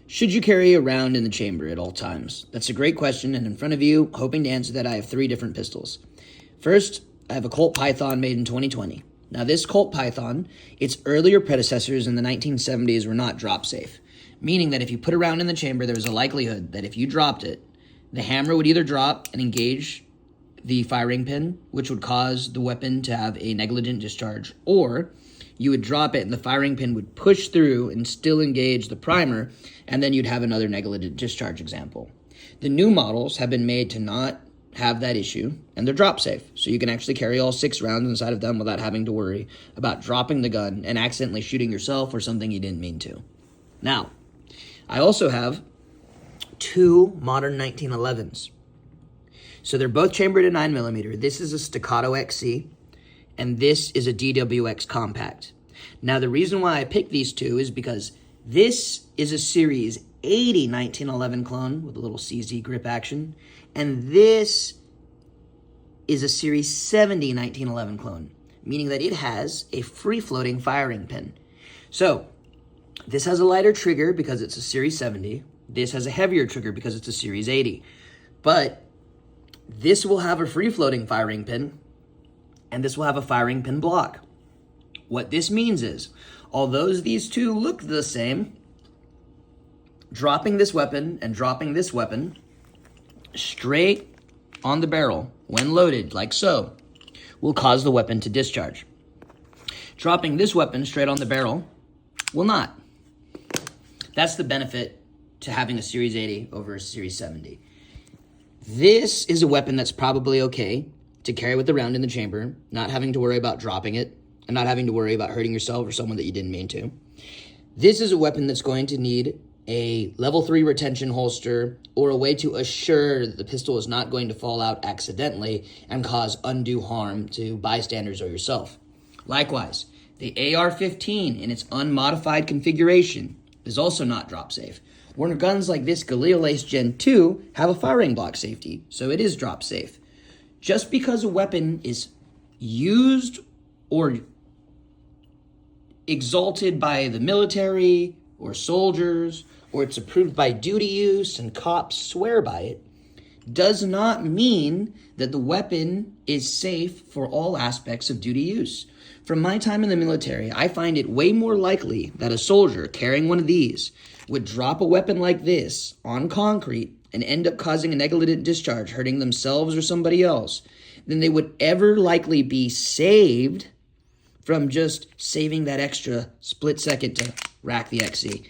Should you carry a round in the chamber at all times? That's a great question, and in front of you, hoping to answer that, I have 3 different pistols. First, I have a Colt Python made in 2020. Now, this Colt Python, its earlier predecessors in the 1970s were not drop safe, meaning that if you put a round in the chamber, there was a likelihood that if you dropped it, the hammer would either drop and engage the firing pin, which would cause the weapon to have a negligent discharge, or you would drop it and the firing pin would push through and still engage the primer, and then you'd have another negligent discharge example. The new models have been made to not have that issue, and they're drop safe, so you can actually carry all 6 rounds inside of them without having to worry about dropping the gun and accidentally shooting yourself or something you didn't mean to. Now, I also have 2 modern 1911s. So they're both chambered at 9mm. This is a Staccato XC, and this is a DWX Compact. Now, the reason why I picked these 2 is because this is a Series 80 1911 clone with a little CZ grip action, and this is a Series 70 1911 clone, meaning that it has a free-floating firing pin. So, this has a lighter trigger because it's a Series 70. This has a heavier trigger because it's a Series 80. But this will have a free-floating firing pin, and this will have a firing pin block. What this means is, although these 2 look the same, dropping this weapon and dropping this weapon straight on the barrel when loaded, like so, will cause the weapon to discharge. Dropping this weapon straight on the barrel will not. That's the benefit to having a Series 80 over a Series 70. This is a weapon that's probably okay to carry with the round in the chamber, not having to worry about dropping it, and not having to worry about hurting yourself or someone that you didn't mean to. This is a weapon that's going to need a level 3 retention holster or a way to assure that the pistol is not going to fall out accidentally and cause undue harm to bystanders or yourself. Likewise, the AR-15 in its unmodified configuration is also not drop safe. Where guns like this Galil Ace Gen 2 have a firing block safety, so it is drop safe. Just because a weapon is used or exalted by the military or soldiers, or it's approved by duty use and cops swear by it, does not mean that the weapon is safe for all aspects of duty use. From my time in the military, I find it way more likely that a soldier carrying one of these would drop a weapon like this on concrete and end up causing a negligent discharge, hurting themselves or somebody else, than they would ever likely be saved from just saving that extra split second to rack the XC.